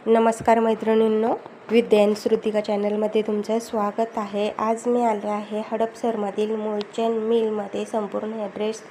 नमस्कार मैत्रिणींनो, विद्या श्रुतिका चॅनलमध्ये तुमचं स्वागत आहे। आज मी आले आहे हडपसरमधील मूळचंद मिलमध्ये। संपूर्ण ॲड्रेस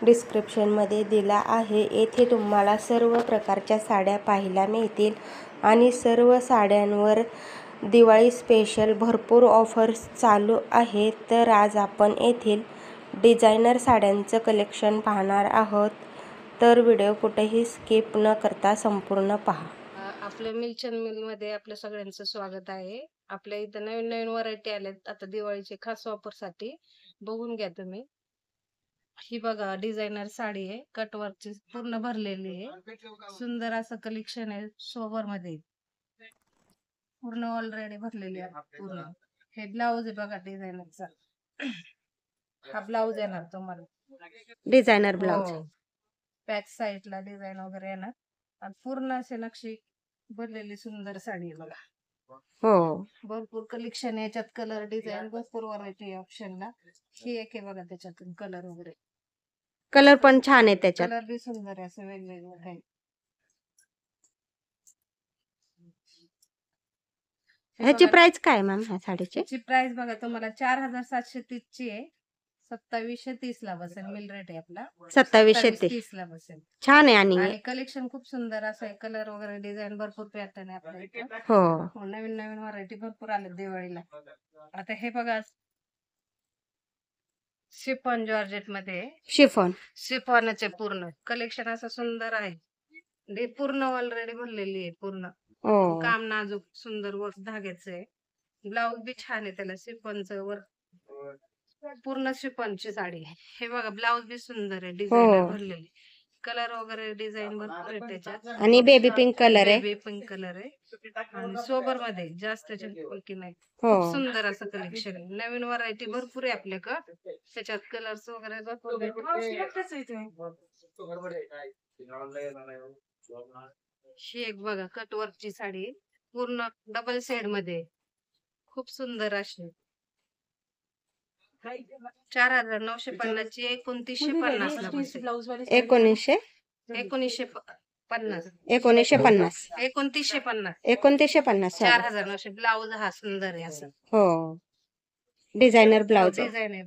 डिस्क्रिप्शनमध्ये दिला आहे। येथे तुम्हाला सर्व प्रकारच्या साड्या पाहायला मिळतील आणि सर्व साड्यांवर दिवाळी स्पेशल भरपूर ऑफर्स चालू आहेत। तर आज आपण येथील डिझायनर साड्यांचं कलेक्शन पाहणार आहोत, तर व्हिडिओ कुठेही स्किप न करता संपूर्ण पहा। आपल्या मूळचंद मिलमध्ये आपल्या सगळ्यांचं स्वागत आहे। आपल्या इथं नवीन नवीन व्हरायटी आल्यात आता दिवाळीचे खास ऑफरसाठी, बघून घ्या तुम्ही। ही बघा डिझायनर साडी आहे, कटवर्कची पूर्ण भरलेली आहे, सुंदर असं कलेक्शन आहे। सोबर मध्ये पूर्ण ऑलरेडी भरलेली आहे पूर्ण। हे ब्लाउज आहे बघा डिझायनरचा, हा ब्लाउज येणार तुम्हाला डिझायनर ब्लाउज, बॅक साइडला डिझाइन वगैरे येणार आणि पूर्ण असे नक्षी भरलेली सुंदर साडी आहे बघा। हो, भरपूर कलेक्शन आहे याच्यात, कलर डिझाइन भरपूर व्हरायटी ऑप्शनला। ही एक आहे बघा, त्याच्यातून कलर वगैरे, कलर पण छान आहे त्याच्यात। कलर बी सुंदर आहे, असं वेगवेगळं काही। ह्याची प्राइस काय मॅम ह्या साडीची? ची प्राइस बघा तुम्हाला 4730 ची आहे, 2730 ला बसेल। मिल रेट आहे आपला 2730 ला बसेल। छान आहे आणि कलेक्शन खूप सुंदर असं आहे, कलर वगैरे डिझाइन भरपूर पॅटर्न आहे आपल्या इथे। हो, नवीन नवीन व्हरायटी भरपूर आले दिवाळीला। आता हे बघा शिफॉन जॉर्जेट मध्ये, शिफॉनचे पूर्ण कलेक्शन असं सुंदर आहे। पूर्ण ऑलरेडी भरलेली आहे पूर्ण, काम नाजूक सुंदर वर्क धाग्याचं आहे। ब्लाउज बी छान आहे त्याला, शिफॉनचं वर्क, पूर्ण शिफॉनची साडी आहे। हे बघा ब्लाउज बी सुंदर आहे, डिझाइन भरलेली, कलर वगैरे डिझाइन भरपूर आहे त्याच्यात। आणि बेबी पिंक कलर आहे, बेबी पिंक कलर आहे आणि सोबर मध्ये जास्त की नाही। खूप सुंदर असं कलेक्शन आहे, नवीन व्हरायटी भरपूर आहे आपल्याकडे, त्याच्यात कलर्स वगैरे भरपूर ही एक बघा कटवर्कची साडी, पूर्ण डबल शेड मध्ये, खूप सुंदर अशी। 4950 ची 2950 ला बसेल। 1950 2950 4950 ब्लाउज हा सुंदर आहे असं। हो, डिझायनर ब्लाउज डिझाइन आहे।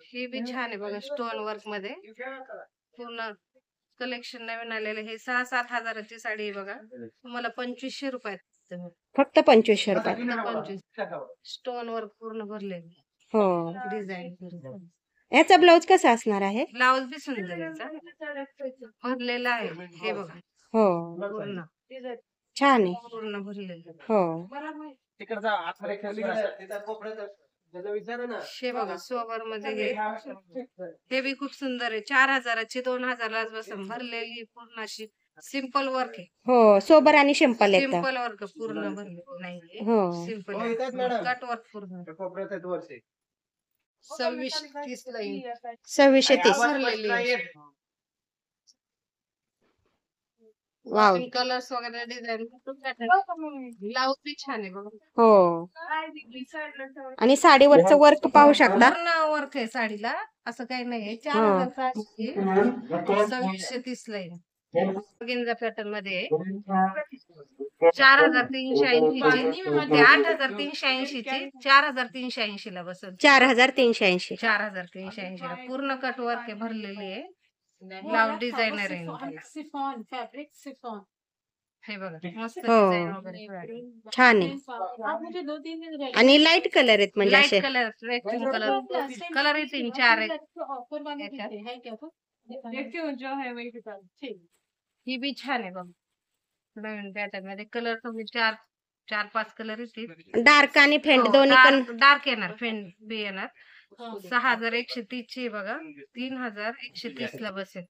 ही बी छान आहे बघा, स्टोन वर्क मध्ये पूर्ण कलेक्शन नवीन आलेले। हे 6-7 हजाराची साडी आहे बघा, तुम्हाला 2500 रुपयात, फक्त 2500 रुपये। स्टोन वर्क पूर्ण भरलेली हो, डिझाइन। याचा ब्लाउज कसा असणार आहे? ब्लाउज बी सुंदर याचा भरलेला आहे, हे बघा। हो, पूर्ण छान आहे, पूर्ण भरलेलं। हो, हे बघा सोबर मध्ये, हे बी खूप सुंदर आहे। 4000ची 2000 बसून भरलेली पूर्ण अशी सिंपल वर्क आहे। हो, सोबर आणि सिंपल येतं। सिंपल वर्क पूर्ण भरलेली नाही, हो, सिंपल कट वर्क पूर्ण। 2630 ला येईल, 2630 भरलेली आहे। वाव, कलर्स वगैरे डिझाइन, ब्लाउज बी छान आहे बघा। हो, आणि साडीवरचं वर्क पाहू शकता, पूर्ण वर्क आहे साडीला, असं काही नाहीये। 2630 ला येईल, गेंजा पॅटर्न मध्ये 4380 ची, 8380 ची 4380 ला बसेल। 4380 4380 ला पूर्ण कट वर्क आहे, भरलेली आहे। ब्लाउज डिझायनर आहे, शिफॉन फॅब्रिक शिफॉन। हे बघा मस्त डिझाइन वगैरे छान आहे, आणि लाईट कलर आहेत म्हणजे लाईट असे कलर, कलर ही 3-4 आहे। ही बी छान आहे बघ, नवीन पॅटर्न मध्ये कलर तुम्ही 4-5 कलर येतील। डार्क आणि फेंट दोन्ही पण डार्क येणार, फेंट बी येणार। 6130 ची बघा, 3130 ला बसेल।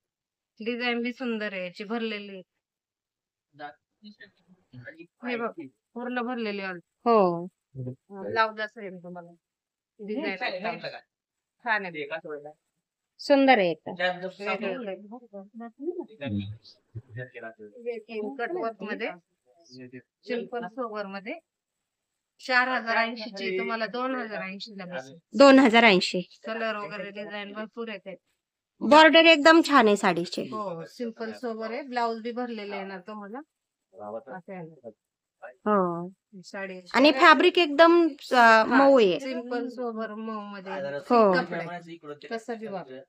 डिझाइन बी सुंदर आहे याची, भरलेली हे बघ पूर्ण भरलेली ऑल। हो, ब्लाउज असं आहे तुम्हाला, डिझाइन छान आहे, सुंदर आहे एकदम। कटवर्क मध्ये सिंपल सोबर मध्ये 4080 ची तुम्हाला 2080 ला बसेल। 2080 कलर वगैरे डिझाइन भरपूर येते, बॉर्डर एकदम छान आहे साडीची। हो सिंपल सोबर आहे, ब्लाउज बी भरलेले येणार तुम्हाला। असं आहे ना. हो. साडी आणि फॅब्रिक एकदम मऊ आहे. सिंपल सोबर मऊ मध्ये हो. कपडा आहे. कसा बी वापर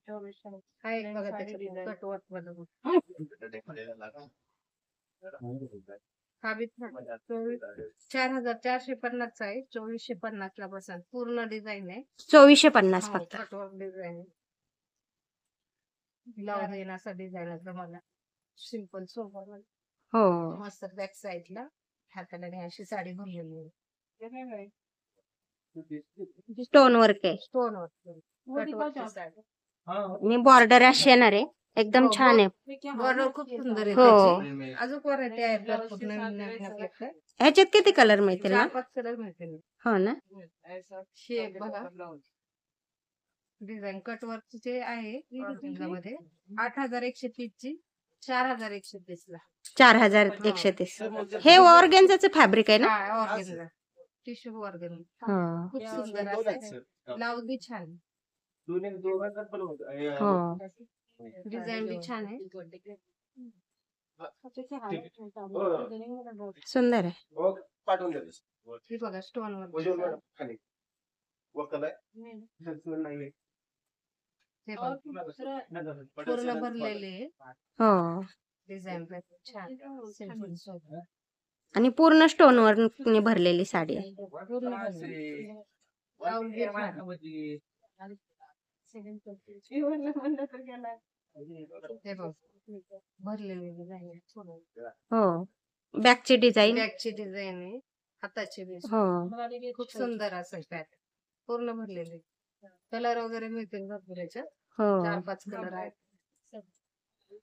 हा एक बघा त्याच्यात कटवर्क मध्ये हा बी 4,450 चा आहे. 2,450 ला बसेल. पूर्ण डिझाईन आहे. 2450 फक्त. कटवर्क डिझाईन आहे. ब्लाउज येईल असा डिझाईन आहे तुम्हाला सिंपल सोबर मध्ये. हो. मस्त बॅक साईडला हाताला आणि अशी साडी भरलेली आहे. स्टोन वर्क आहे स्टोन वर्क साडी. आणि बॉर्डर अशी येणार आहे. एकदम छान आहे. बॉर्डर खूप सुंदर आहे हो. त्याची. अजून व्हरायटी आहे भरपूर नवीन नवीन आपल्याकडे. ह्याच्यात किती कलर मिळतील ना? 4-5 कलर मिळतील. हो ना. शेप बघा डिझाईन कटवर्कचे आहे मध्ये 8,130 ची 4,130 ला 4130. हे ऑर्गेन्झाचं फॅब्रिक आहे ना? ऑर्गेन्झा टिश्यू ऑर्गेन्झा हो. खूप सुंदर आहे. ब्लाउज बी छान आहे. हो. डिझाईन बी छान आहे. सुंदर आहे. ही बघा स्टोन वर्क पूर्ण भरलेले आहे. हो. डिझाईन छान सिंपल सोबर. आणि पूर्ण स्टोन वर्क भरलेली साडी आहे. पूर्ण भरलेली. ब्लाउज बी छान. हे बघ भरलेली डिझाईन हो. बॅकची डिझाईन. बॅगची डिझाईन आहे. हाताची बी हो. खूप सुंदर असेल पॅट पूर्ण भरलेले. कलर वगैरे मिळतील भरपूर याच्यात. हो. 4-5 कलर आहेत.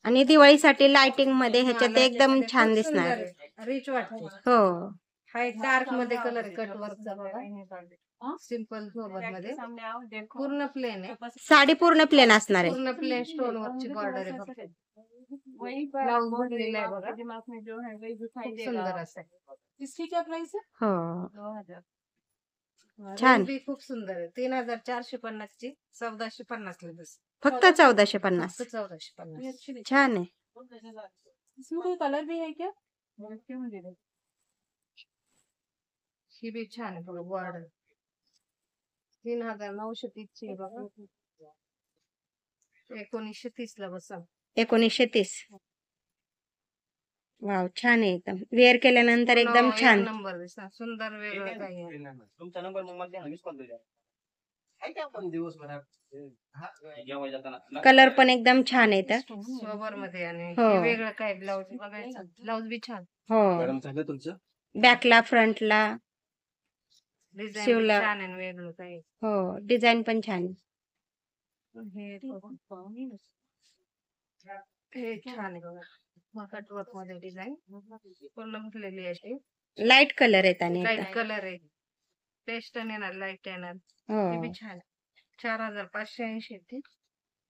आणि दिवाळीसाठी लाइटिंग मध्ये ह्याच्यात एकदम छान दिसणार. रिच वाटते. हो. हा एक डार्क मध्ये कलर कट वर्कचा बघा सिंपल सोबत मध्ये पूर्ण प्लेन आहे. साडी पूर्ण प्लेन असणार आहे. पूर्ण प्लेन स्टोन वर्कची बॉर्डर आहे फक्त. ब्लाउज भरलेला आहे बघा खूप सुंदर असं. इसकी क्या प्राइस है? हो. 2000. छान. बी खूप सुंदर आहे. 3,450 ची 1,450 ला बस. फक्त 1450. 1,450. छान आहे. इसमें कोई कलर भी है क्या? ही बी छान आहे बघा बॉर्डर 3,930 ची आहे बघा. 1930 ला बसा. 1930. वाव छान आहे एकदम. वेअर केल्यानंतर एकदम एक छान. नंबर दिसणार सुंदर वेगळं काही आहे. तुमचा नंबर मग मला द्या ना, मिस कॉल द्या. आहे का आपण दिवसभरात जेवायला जाताना कलर पण एकदम छान आहे. सोबर मध्ये आणि हो. हे वेगळं काय ब्लाउज बघायचं. ब्लाउज बी छान. हो. मॅडम झालं तुमचं? बॅकला फ्रंटला. डिझाईन शिवला. छान आहे वेगळं काही. हो. डिझाईन पण छान. हे छान आहे बघा कटवर्क मध्ये डिझाईन पूर्ण भरलेली अशी लाईट कलर आहेत आणि लाईट कलर आहे. पेस्ट येणार लाईट येणार. हे बी हो. छान 4,580 ती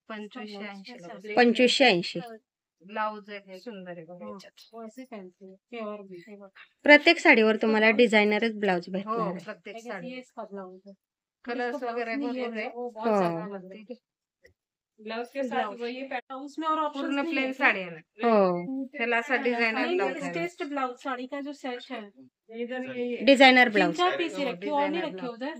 2,580 ला. 2580. ब्लाउज आहे सुंदर आहे बघा याच्यात. प्रत्येक साडीवर तुम्हाला डिझायनरच ब्लाउज हो भेटणार आहे. प्रत्येक साडी कलर्स वगैरे भरपूर आहे. हो. ब्लाउज के साथ वही पैटर्न उसमें और ऑप्शन पूर्ण प्लेन साडी आहे ना. हो. त्याला असा डिझायनर ब्लाउज आहे. टेस्ट ब्लाउज साड़ी का जो सेट है इधर ये डिझायनर तीन ब्लाउज. 4 पीस ही हो, रखे हो और नहीं designer रखे उधर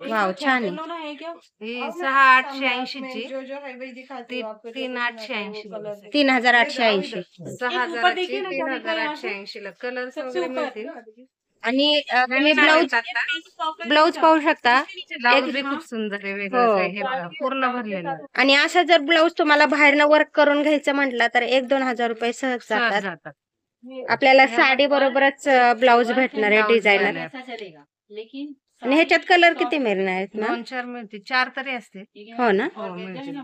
वाव छान आहे. ना है क्या ही 6,880 ची जो जो है वही दिखाती हूँ आपको. 3,880 ला. 3880. 6,000 ची देखिए ना, क्या लिखा है यहाँ पे? 3,880 ला. कलर्स सबसे वगैरे ऊपर मिळतील. आणि तुम्ही नवीन ब्लाउज आहेत आता. ब्लाउज पाहू शकता. ब्लाउज बी खूप सुंदर आहे वेगळं हो. काही. हे बघा पूर्ण भरलेलं आहे. आणि असं जर ब्लाउज तुम्हाला बाहेरनं वर्क करून घ्यायचं म्हटलं तर 1-2 हजार रुपये सहज सहज जातात. जातात. आपल्याला साडी बरोबरच ब्लाउज भेटणार आहे ब्लाउज डिझायनर. झाले. ऐसा चलेगा लेकिन आणि ह्याच्यात कलर किती मिळणार आहेत ना? 2-4 मिळतील. 4 तरी असते. हो ना. हो मिळतील.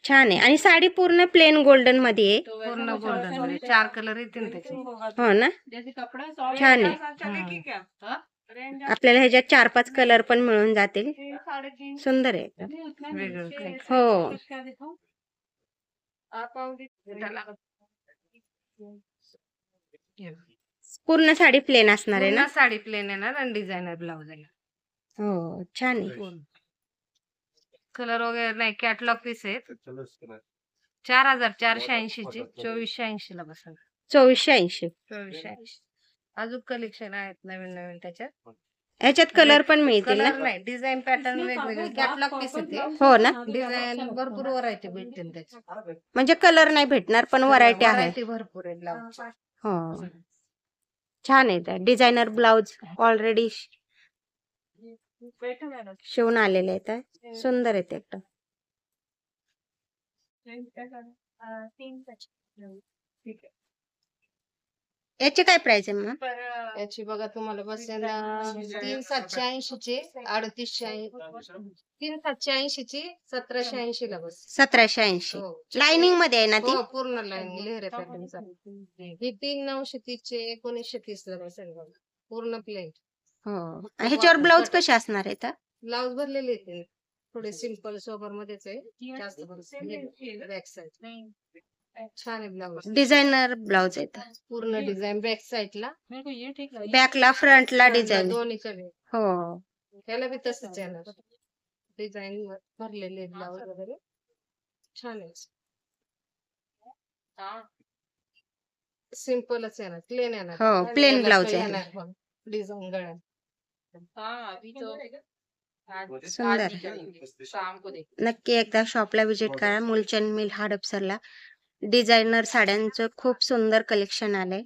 छान आहे. आणि साडी पूर्ण प्लेन गोल्डन मध्ये आहे. पूर्ण गोल्डन मध्ये 4 कलर येतील त्याचे. हो ना. जैसे कपड़ा छान आहे. क्या आपल्याला ह्याच्यात 4-5 कलर पण मिळून जातील. सुंदर आहे एकदम. वेगळं काही. हो. क्या दिखाऊं आप आओगे त्याला पूर्ण साडी प्लेन असणार आहे ना? पूर्ण साडी प्लेन येणार आणि डिझायनर ब्लाउज आहे. हो छान आहे. कलर वगैरे नाही कॅटलॉग पीस आहेत. 4,480 ची 2,480 ला बसेल. 2480. 2480. अजून कलेक्शन आहेत नवीन नवीन त्याच्यात. ह्याच्यात कलर पण मिळतील ना? कलर नाही, डिझाईन पॅटर्न वेगवेगळे, कॅटलॉग पीस येते. हो ना? डिझाईन भरपूर व्हरायटी भेटतील त्याची. म्हणजे कलर नाही भेटणार पण व्हरायटी आहे. व्हरायटी भरपूर आहे ब्लाऊज. हो, छान आहे. डिझायनर ब्लाउज ऑलरेडी शिवून आलेले आहेत. सुंदर आहेत एकदम. याची काय प्राइस आहे मग? याची बघा तुम्हाला बसेल 3780 ची 3880. 3780 ची 1780 ला बस. 1780. हो. लाइनिंग मध्ये आहे ना ती? हो, पूर्ण लाईन लेहरे पॅटर्नचा. ही 3930 ची 1930 ला बसेल बघा. पूर्ण प्लेन. हो. ह्याच्यावर ब्लाउज कसे असणार आहेत? ब्लाउज भरलेले येते. थोडे सिंपल सोबर मध्येच आहे. जास्त बॅक साइड. छान आहे ब्लाउज. डिझायनर ब्लाउज आहेत. पूर्ण डिझाईन बॅक साइडला. बॅकला फ्रंटला डिझाईन. दोन्हीकडे. हो. त्याला बी तसंच येणार. डिझाईन भरलेले ब्लाउज वगैरे. छान आहे. सिंपलच येणार, प्लेन येणार. हो, प्लेन ब्लाउज आहे. येणार डिझाईन गळ्यात. सुंदर. नक्की एकदा शॉपला व्हिजिट करा. मूलचंद मिल हडपसरला. डिझायनर साड्यांचं खूप सुंदर कलेक्शन आलंय.